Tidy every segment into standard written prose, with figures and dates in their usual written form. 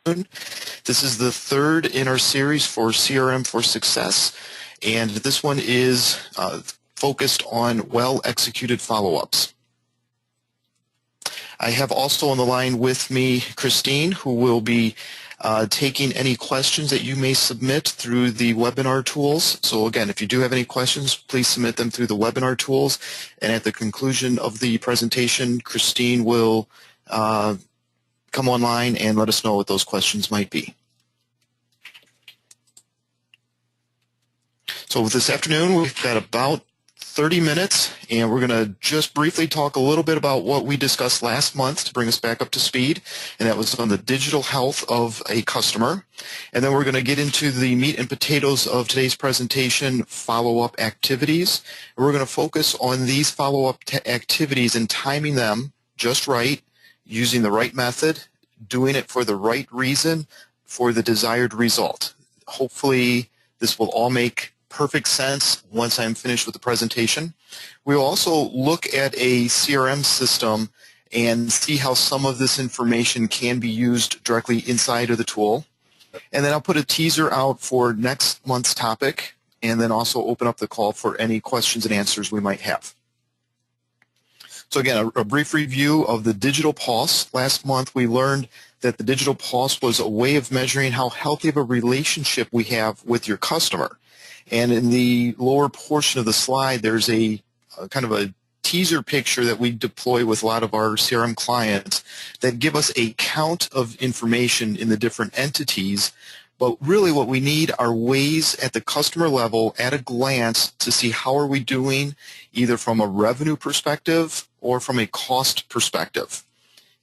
This is the third in our series for CRM for Success, and this one is focused on well-executed follow-ups. I have also on the line with me Christine, who will be taking any questions that you may submit through the webinar tools. So again, if you do have any questions, please submit them through the webinar tools, and at the conclusion of the presentation, Christine will come online and let us know what those questions might be. So this afternoon we've got about 30 minutes, and we're going to just briefly talk a little bit about what we discussed last month to bring us back up to speed, and that was on the digital health of a customer. And then we're going to get into the meat and potatoes of today's presentation, follow-up activities. And we're going to focus on these follow-up activities and timing them just right, using the right method, doing it for the right reason, for the desired result. Hopefully this will all make perfect sense once I'm finished with the presentation. We'll also look at a CRM system and see how some of this information can be used directly inside of the tool. And then I'll put a teaser out for next month's topic, and then also open up the call for any questions and answers we might have. So again, a brief review of the digital pulse. Last month we learned that the digital pulse was a way of measuring how healthy of a relationship we have with your customer. And in the lower portion of the slide, there's a kind of a teaser picture that we deploy with a lot of our CRM clients that give us a count of information in the different entities. But really what we need are ways at the customer level at a glance to see how are we doing either from a revenue perspective or from a cost perspective.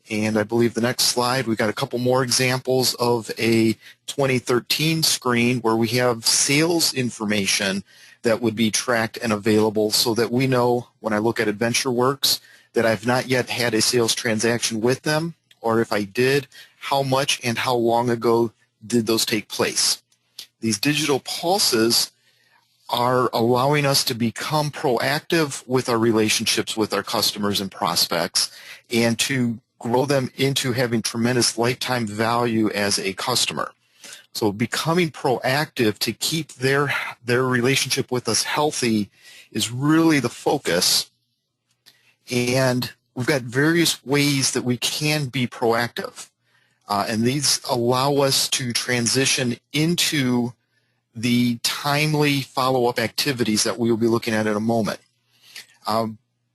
And I believe the next slide, we've got a couple more examples of a 2013 screen where we have sales information that would be tracked and available so that we know when I look at AdventureWorks that I've not yet had a sales transaction with them, or if I did, how much and how long ago did those take place. These digital pulses are allowing us to become proactive with our relationships with our customers and prospects and to grow them into having tremendous lifetime value as a customer. So becoming proactive to keep their relationship with us healthy is really the focus. And we've got various ways that we can be proactive. And these allow us to transition into the timely follow-up activities that we will be looking at in a moment.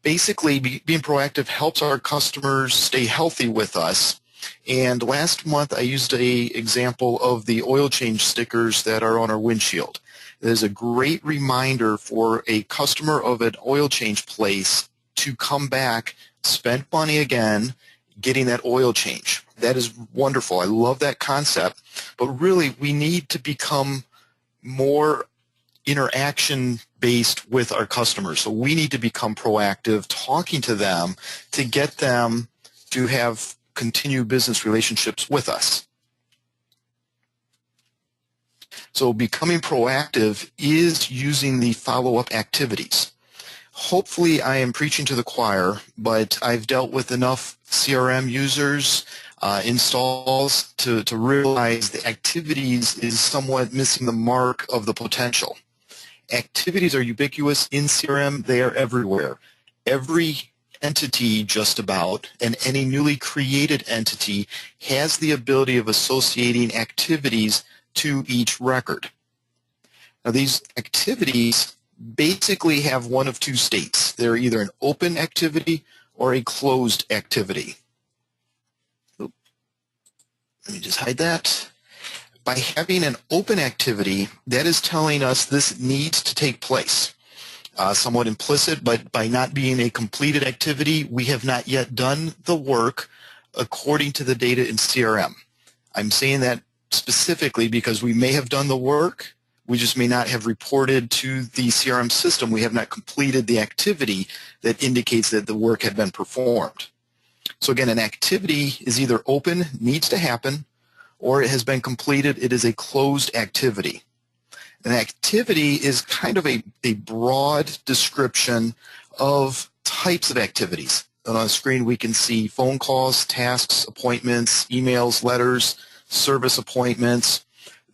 Basically, being proactive helps our customers stay healthy with us. And last month, I used an example of the oil change stickers that are on our windshield. It is a great reminder for a customer of an oil change place to come back, spend money again, getting that oil change. That is wonderful. I love that concept. But really, we need to become more interaction-based with our customers. So we need to become proactive, talking to them to get them to have continued business relationships with us. So becoming proactive is using the follow-up activities. Hopefully I am preaching to the choir, but I've dealt with enough CRM users, installs to realize the activities is somewhat missing the mark of the potential. Activities are ubiquitous in CRM. They are everywhere. Every entity just about, and any newly created entity has the ability of associating activities to each record. Now these activities basically have one of two states. They're either an open activity or a closed activity. Let me just hide that. By having an open activity, that is telling us this needs to take place. Somewhat implicit, but by not being a completed activity, we have not yet done the work according to the data in CRM. I'm saying that specifically because we may have done the work, we just may not have reported to the CRM system. We have not completed the activity that indicates that the work had been performed. So again, an activity is either open, needs to happen, or it has been completed, it is a closed activity. An activity is kind of a broad description of types of activities. And on the screen we can see phone calls, tasks, appointments, emails, letters, service appointments.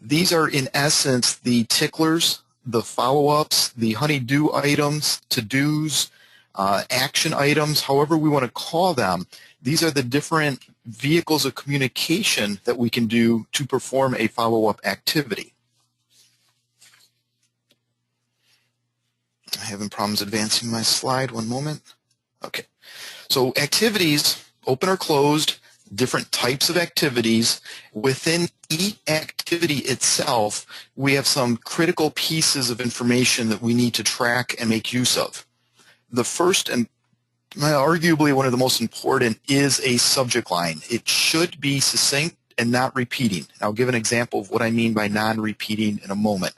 These are in essence the ticklers, the follow-ups, the honey-do items, to-dos, action items, however we want to call them. These are the different vehicles of communication that we can do to perform a follow-up activity. I'm having problems advancing my slide. One moment. Okay. So activities, open or closed, different types of activities. Within each activity itself, we have some critical pieces of information that we need to track and make use of. The first and arguably one of the most important is a subject line. It should be succinct and not repeating. I'll give an example of what I mean by non-repeating in a moment.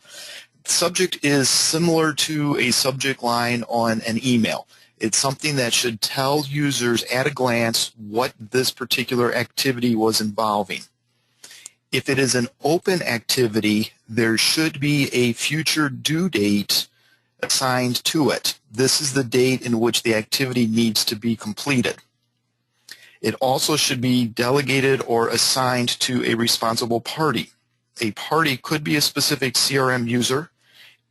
Subject is similar to a subject line on an email. It's something that should tell users at a glance what this particular activity was involving. If it is an open activity, there should be a future due date assigned to it. This is the date in which the activity needs to be completed. It also should be delegated or assigned to a responsible party. A party could be a specific CRM user.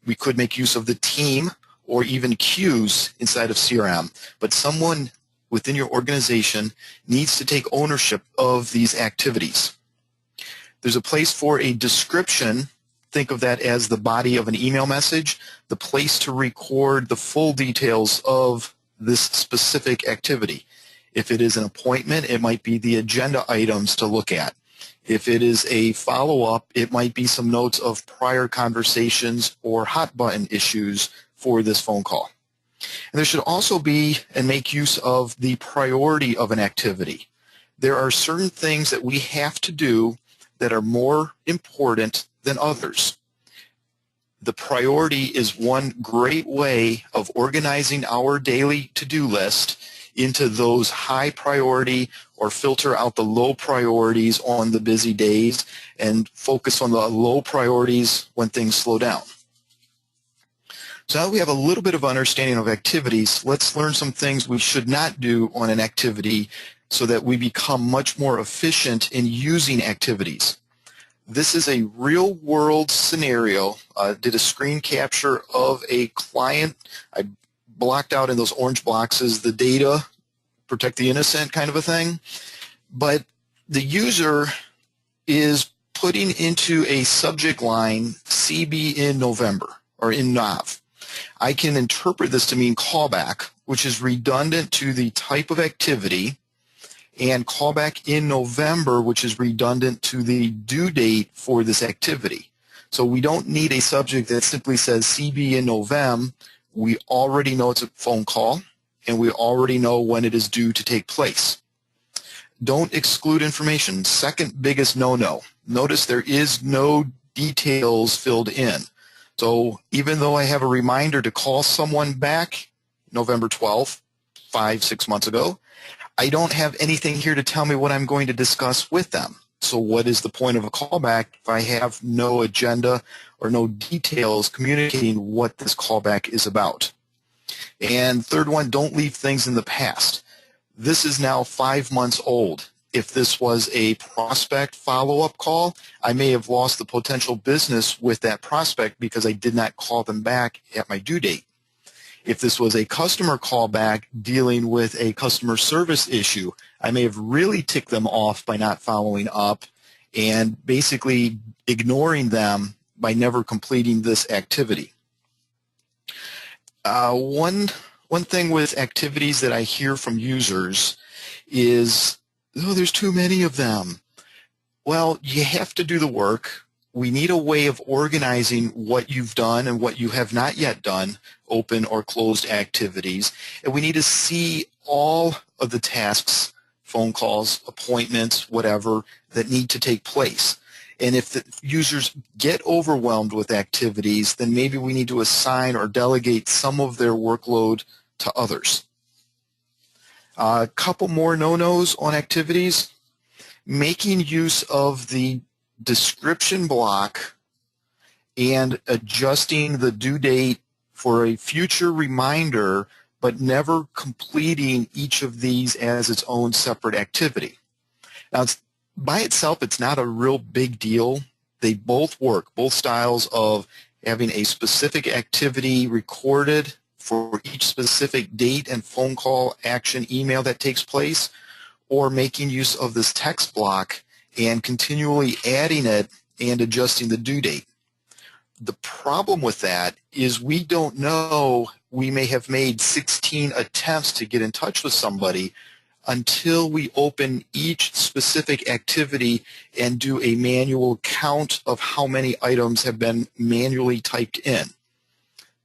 We could make use of the team or even queues inside of CRM, but someone within your organization needs to take ownership of these activities. There's a place for a description. Think of that as the body of an email message, the place to record the full details of this specific activity. If it is an appointment, it might be the agenda items to look at. If it is a follow-up, it might be some notes of prior conversations or hot button issues for this phone call. And there should also be and make use of the priority of an activity. There are certain things that we have to do that are more important than others. The priority is one great way of organizing our daily to-do list into those high priority or filter out the low priorities on the busy days and focus on the low priorities when things slow down. So now we have a little bit of understanding of activities. Let's learn some things we should not do on an activity so that we become much more efficient in using activities. This is a real-world scenario. Did a screen capture of a client. I blocked out in those orange boxes the data, protect the innocent kind of a thing. But the user is putting into a subject line CB in November or in NOV. I can interpret this to mean callback, which is redundant to the type of activity, and callback in November, which is redundant to the due date for this activity. So we don't need a subject that simply says CB in November. We already know it's a phone call, and we already know when it is due to take place. Don't exclude information. Second biggest no-no. Notice there is no details filled in. So even though I have a reminder to call someone back November 12th, 5-6 months ago, I don't have anything here to tell me what I'm going to discuss with them. So what is the point of a callback if I have no agenda or no details communicating what this callback is about? And third one, don't leave things in the past. This is now 5 months old. If this was a prospect follow-up call, I may have lost the potential business with that prospect because I did not call them back at my due date. If this was a customer callback dealing with a customer service issue, I may have really ticked them off by not following up and basically ignoring them by never completing this activity. One thing with activities that I hear from users is, oh, there's too many of them. Well, you have to do the work. We need a way of organizing what you've done and what you have not yet done, open or closed activities. And we need to see all of the tasks, phone calls, appointments, whatever, that need to take place. And if the users get overwhelmed with activities, then maybe we need to assign or delegate some of their workload to others. A couple more no-nos on activities. Making use of the description block and adjusting the due date for a future reminder, but never completing each of these as its own separate activity. Now, By itself, it's not a real big deal. They both work, both styles of having a specific activity recorded for each specific date and phone call, action, email that takes place, or making use of this text block and continually adding it and adjusting the due date. The problem with that is we don't know. We may have made 16 attempts to get in touch with somebody until we open each specific activity and do a manual count of how many items have been manually typed in.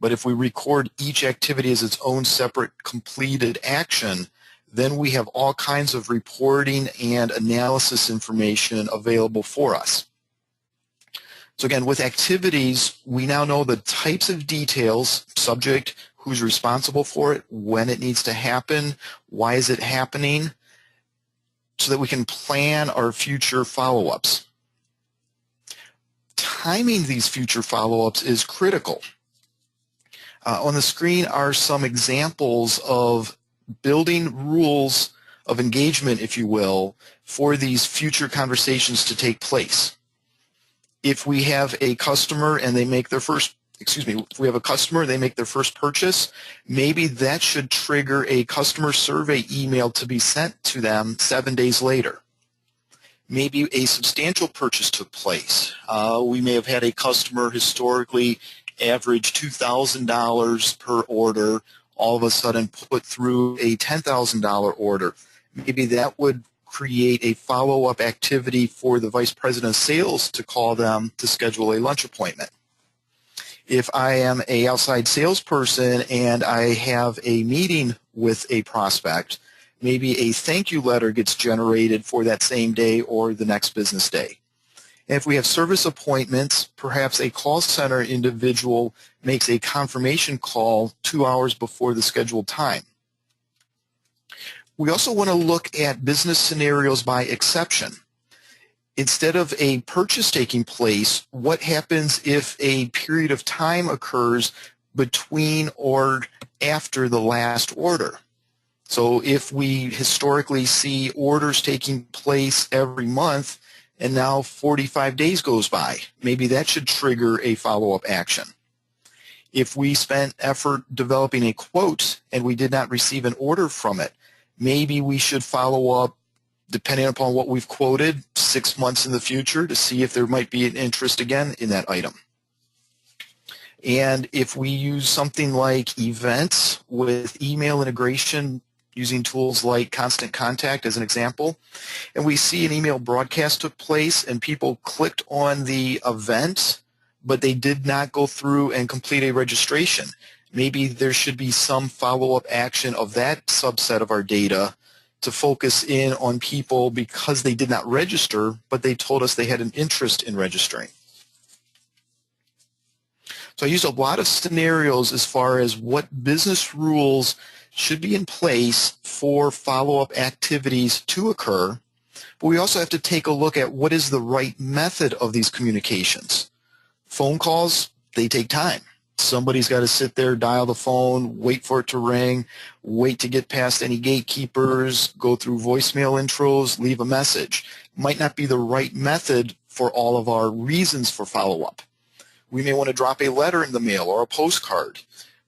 But if we record each activity as its own separate completed action, then we have all kinds of reporting and analysis information available for us. So again, with activities, we now know the types of details, subject, who's responsible for it, when it needs to happen, why is it happening, so that we can plan our future follow-ups. Timing these future follow-ups is critical. On the screen are some examples of building rules of engagement, if you will, for these future conversations to take place. If we have a customer and they make their first, if we have a customer and they make their first purchase, maybe that should trigger a customer survey email to be sent to them 7 days later. Maybe a substantial purchase took place. We may have had a customer historically average $2,000 per order, all of a sudden put through a $10,000 order. Maybe that would create a follow-up activity for the Vice President of Sales to call them to schedule a lunch appointment. If I am an outside salesperson and I have a meeting with a prospect, maybe a thank you letter gets generated for that same day or the next business day. And if we have service appointments, perhaps a call center individual makes a confirmation call 2 hours before the scheduled time. We also want to look at business scenarios by exception. Instead of a purchase taking place, what happens if a period of time occurs between or after the last order? So if we historically see orders taking place every month and now 45 days goes by, maybe that should trigger a follow-up action. If we spent effort developing a quote and we did not receive an order from it, maybe we should follow up, depending upon what we've quoted, 6 months in the future to see if there might be an interest again in that item. And if we use something like events with email integration using tools like Constant Contact as an example, and we see an email broadcast took place and people clicked on the event, but they did not go through and complete a registration. Maybe there should be some follow-up action of that subset of our data to focus in on people because they did not register, but they told us they had an interest in registering. So I used a lot of scenarios as far as what business rules should be in place for follow-up activities to occur, but we also have to take a look at what is the right method of these communications. Phone calls, they take time. Somebody's got to sit there, dial the phone, wait for it to ring, wait to get past any gatekeepers, go through voicemail intros, leave a message. Might not be the right method for all of our reasons for follow-up. We may want to drop a letter in the mail or a postcard.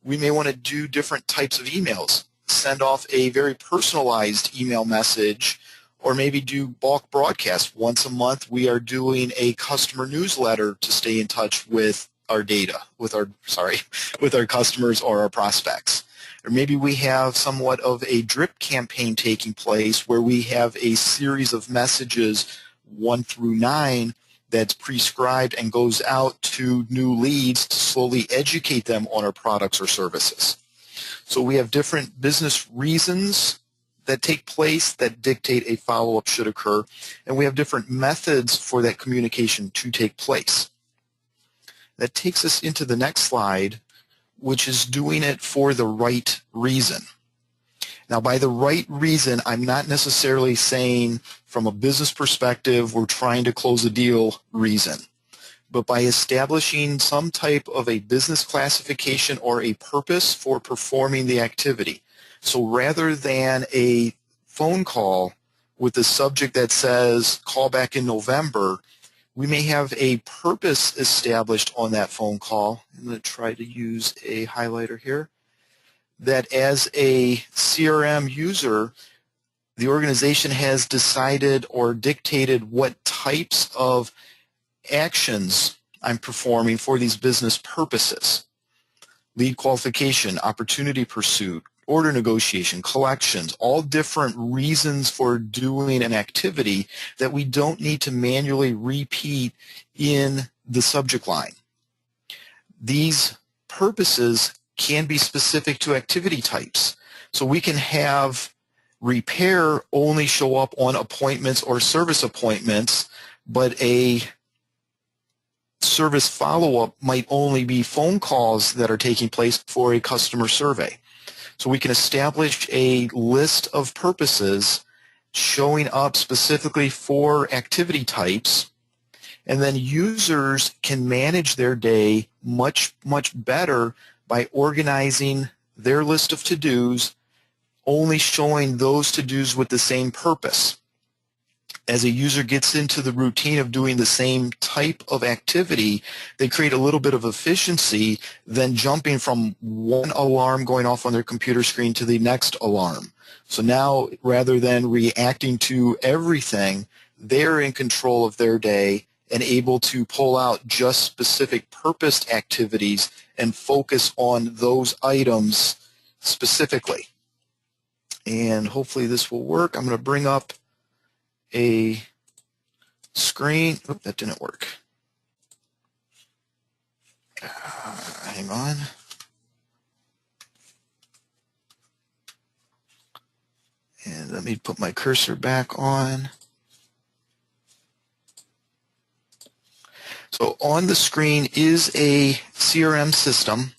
We may want to do different types of emails, send off a very personalized email message, or maybe do bulk broadcast. Once a month, we are doing a customer newsletter to stay in touch with our data, with our customers or our prospects. Or maybe we have somewhat of a drip campaign taking place where we have a series of messages 1 through 9 that's prescribed and goes out to new leads to slowly educate them on our products or services. So we have different business reasons that take place that dictate a follow-up should occur, and we have different methods for that communication to take place. That takes us into the next slide, which is doing it for the right reason. Now, by the right reason, I'm not necessarily saying from a business perspective we're trying to close a deal reason, but by establishing some type of a business classification or a purpose for performing the activity. So rather than a phone call with the subject that says call back in November, we may have a purpose established on that phone call. I'm going to try to use a highlighter here. That as a CRM user, the organization has decided or dictated what types of actions I'm performing for these business purposes. Lead qualification, opportunity pursuit, order negotiation, collections, all different reasons for doing an activity that we don't need to manually repeat in the subject line. These purposes can be specific to activity types. So we can have repair only show up on appointments or service appointments, but a service follow-up might only be phone calls that are taking place for a customer survey. So we can establish a list of purposes showing up specifically for activity types, and then users can manage their day much better by organizing their list of to-dos, only showing those to-dos with the same purpose. As a user gets into the routine of doing the same type of activity, they create a little bit of efficiency than jumping from one alarm going off on their computer screen to the next alarm. So now, rather than reacting to everything, they're in control of their day and able to pull out just specific purposed activities and focus on those items specifically. And hopefully this will work. I'm going to bring up a screen. Oop, that didn't work. Hang on. And let me put my cursor back on. So on the screen is a CRM system,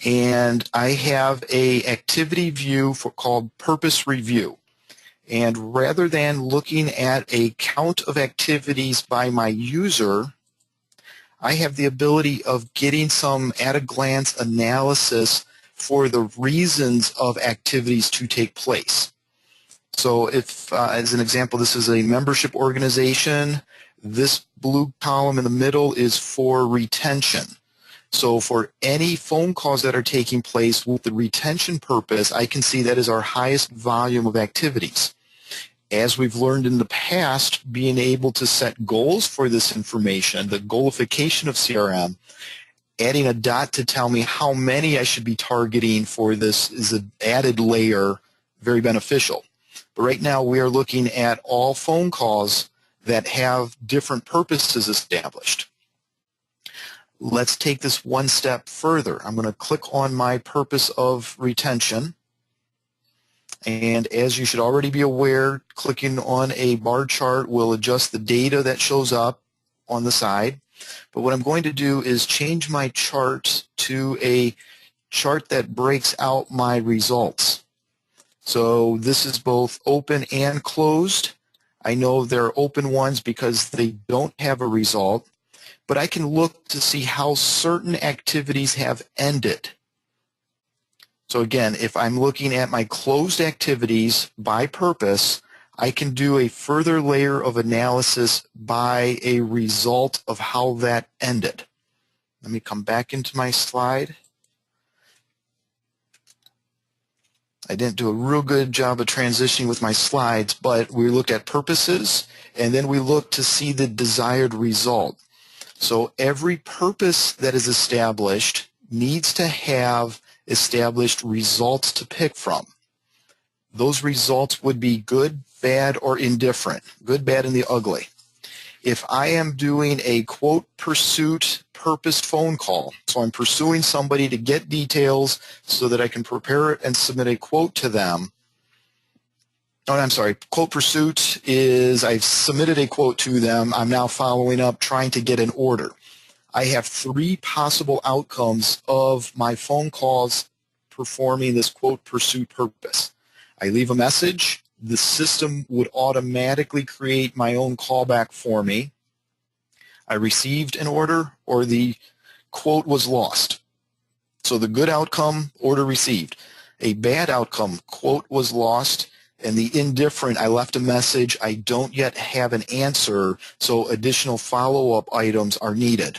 and I have a activity view called Purpose Review. And rather than looking at a count of activities by my user, I have the ability of getting some at-a-glance analysis for the reasons of activities to take place. So if, as an example, this is a membership organization, this blue column in the middle is for retention. So for any phone calls that are taking place with the retention purpose, I can see that is our highest volume of activities. As we've learned in the past, being able to set goals for this information, the goalification of CRM, adding a dot to tell me how many I should be targeting for this is an added layer, very beneficial. But right now we are looking at all phone calls that have different purposes established. Let's take this one step further. I'm going to click on my purpose of retention. And as you should already be aware, clicking on a bar chart will adjust the data that shows up on the side. But what I'm going to do is change my chart to a chart that breaks out my results. So this is both open and closed. I know they're open ones because they don't have a result, but I can look to see how certain activities have ended. So again, if I'm looking at my closed activities by purpose, I can do a further layer of analysis by a result of how that ended. Let me come back into my slide. I didn't do a real good job of transitioning with my slides, but we looked at purposes, and then we looked to see the desired result. So every purpose that is established needs to have established results to pick from. Those results would be good, bad, or indifferent. Good, bad, and the ugly. If I am doing a quote pursuit purposed phone call, so I'm pursuing somebody to get details so that I can prepare it and submit a quote to them. Oh, I'm sorry, quote pursuit is I've submitted a quote to them. I'm now following up trying to get an order. I have three possible outcomes of my phone calls performing this quote pursuit purpose. I leave a message. The system would automatically create my own callback for me. I received an order, or the quote was lost. So the good outcome, order received. A bad outcome, quote was lost, And the indifferent, I left a message, I don't yet have an answer, so additional follow-up items are needed.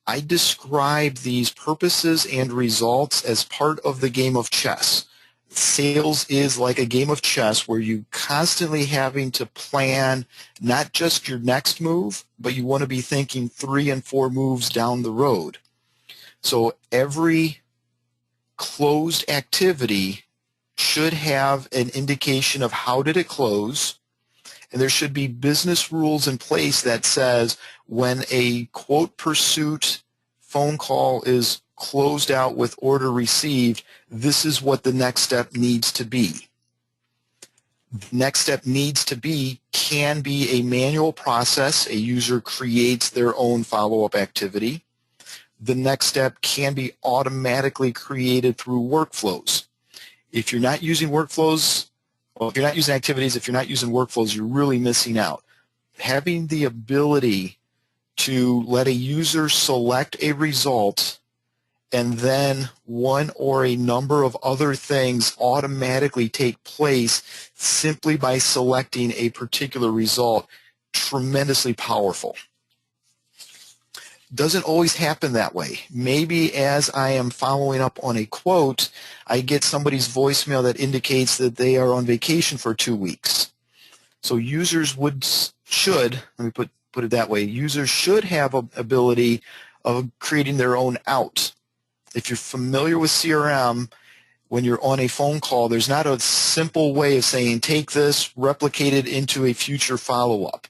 I describe these purposes and results as part of the game of chess. Sales is like a game of chess where you constantly having to plan not just your next move, but you want to be thinking 3 and 4 moves down the road. So every closed activity should have an indication of how did it close, and there should be business rules in place that says when a quote pursuit phone call is closed out with order received, this is what the next step needs to be. The next step needs to be can be a manual process. A user creates their own follow-up activity. The next step can be automatically created through workflows. If you're not using workflows, well, if you're not using activities, if you're not using workflows, you're really missing out. Having the ability to let a user select a result and then one or a number of other things automatically take place simply by selecting a particular result, tremendously powerful. Doesn't always happen that way. Maybe as I am following up on a quote, I get somebody's voicemail that indicates that they are on vacation for 2 weeks. So users should, let me put it that way, users should have an ability of creating their own out. If you're familiar with CRM, when you're on a phone call, there's not a simple way of saying take this, replicate it into a future follow-up.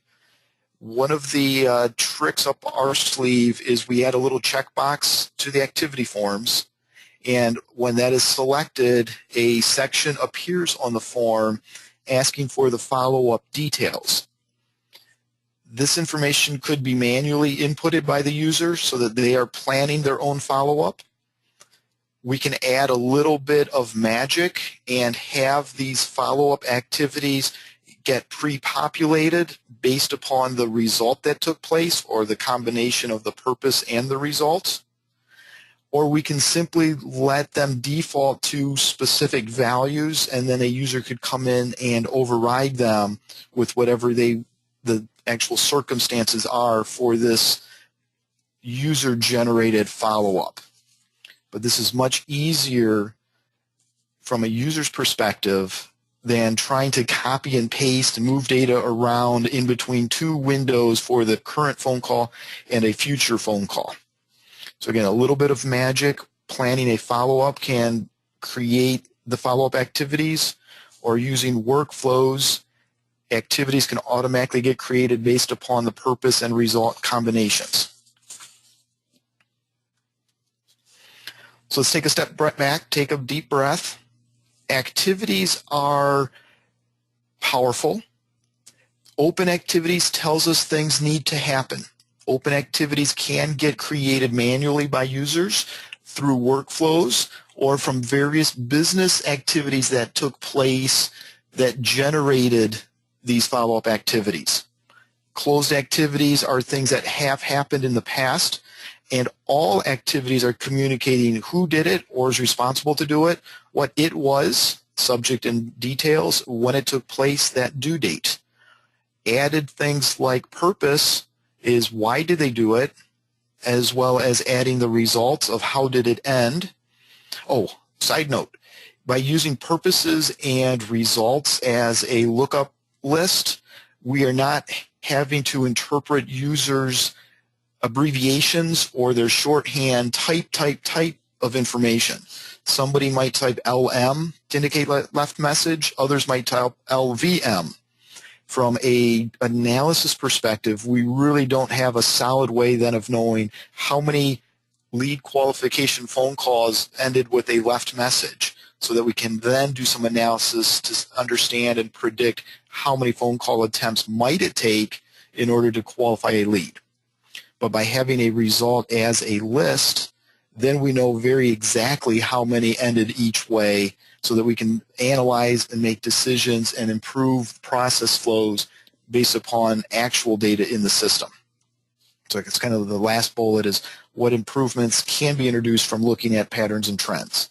One of the tricks up our sleeve is we add a little checkbox to the activity forms, and when that is selected, a section appears on the form asking for the follow-up details. This information could be manually inputted by the user so that they are planning their own follow-up. We can add a little bit of magic and have these follow-up activities get pre-populated based upon the result that took place or the combination of the purpose and the result. Or we can simply let them default to specific values, and then a user could come in and override them with whatever the actual circumstances are for this user-generated follow-up. But this is much easier from a user's perspective than trying to copy and paste and move data around in between 2 windows for the current phone call and a future phone call. So again, a little bit of magic. Planning a follow-up can create the follow-up activities, or using workflows, activities can automatically get created based upon the purpose and result combinations. So let's take a step back, take a deep breath. Activities are powerful. Open activities tells us things need to happen. Open activities can get created manually by users through workflows or from various business activities that took place that generated these follow-up activities. Closed activities are things that have happened in the past, and all activities are communicating who did it or is responsible to do it, what it was, subject and details, when it took place, that due date. Added things like purpose is why did they do it, as well as adding the results of how did it end. Oh, side note, by using purposes and results as a lookup list, we are not having to interpret users' abbreviations or their shorthand type of information. Somebody might type LM to indicate left message, others might type LVM. From an analysis perspective, we really don't have a solid way then of knowing how many lead qualification phone calls ended with a left message, so that we can then do some analysis to understand and predict how many phone call attempts might it take in order to qualify a lead. But by having a result as a list, then we know very exactly how many ended each way, so that we can analyze and make decisions and improve process flows based upon actual data in the system. So it's kind of the last bullet is what improvements can be introduced from looking at patterns and trends.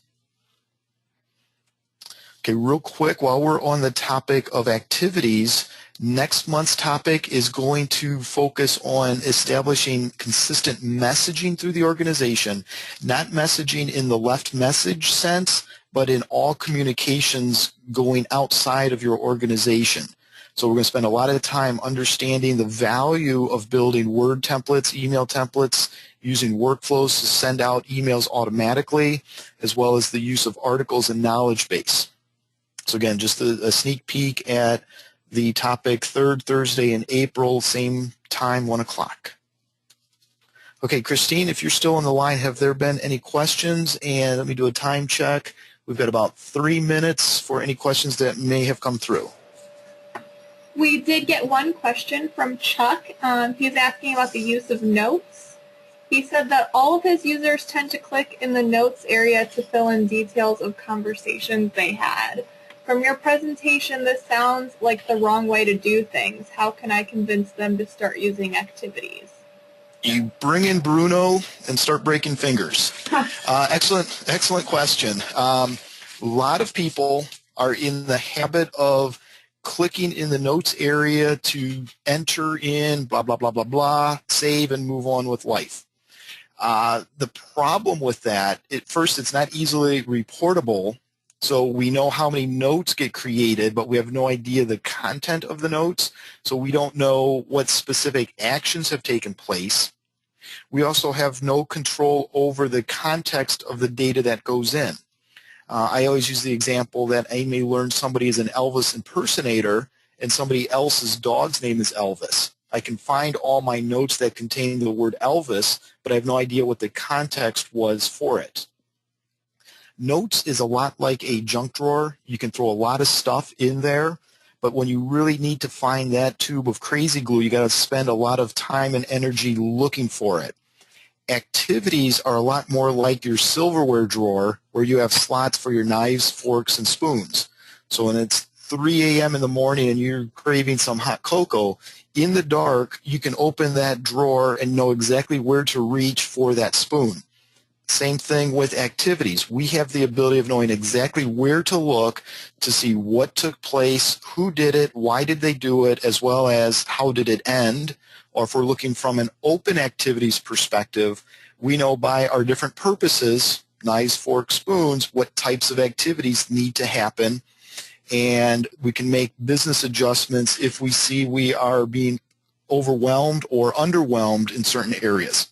Okay, real quick, while we're on the topic of activities, next month's topic is going to focus on establishing consistent messaging through the organization, not messaging in the left message sense, but in all communications going outside of your organization. So we're going to spend a lot of time understanding the value of building Word templates, email templates, using workflows to send out emails automatically, as well as the use of articles and knowledge base. So again, just a sneak peek at the topic, third Thursday in April, same time, 1 o'clock. Okay, Christine, if you're still on the line, have there been any questions? And let me do a time check. We've got about 3 minutes for any questions that may have come through. We did get one question from Chuck. He was asking about the use of notes. He said that all of his users tend to click in the notes area to fill in details of conversations they had. From your presentation, this sounds like the wrong way to do things. How can I convince them to start using activities? You bring in Bruno and start breaking fingers. Excellent question. A lot of people are in the habit of clicking in the notes area to enter in blah, blah, blah, blah, blah, save and move on with life. The problem with that, first, it's not easily reportable. So we know how many notes get created, but we have no idea the content of the notes. So we don't know what specific actions have taken place. We also have no control over the context of the data that goes in. I always use the example that I may learn somebody is an Elvis impersonator and somebody else's dog's name is Elvis. I can find all my notes that contain the word Elvis, but I have no idea what the context was for it. Notes is a lot like a junk drawer. You can throw a lot of stuff in there, but when you really need to find that tube of crazy glue, you got to spend a lot of time and energy looking for it. Activities are a lot more like your silverware drawer where you have slots for your knives, forks, and spoons. So when it's 3 a.m. in the morning and you're craving some hot cocoa, in the dark, you can open that drawer and know exactly where to reach for that spoon. Same thing with activities. We have the ability of knowing exactly where to look to see what took place, who did it, why did they do it, as well as how did it end. Or if we're looking from an open activities perspective, we know by our different purposes, knives, forks, spoons, what types of activities need to happen. And we can make business adjustments if we see we are being overwhelmed or underwhelmed in certain areas.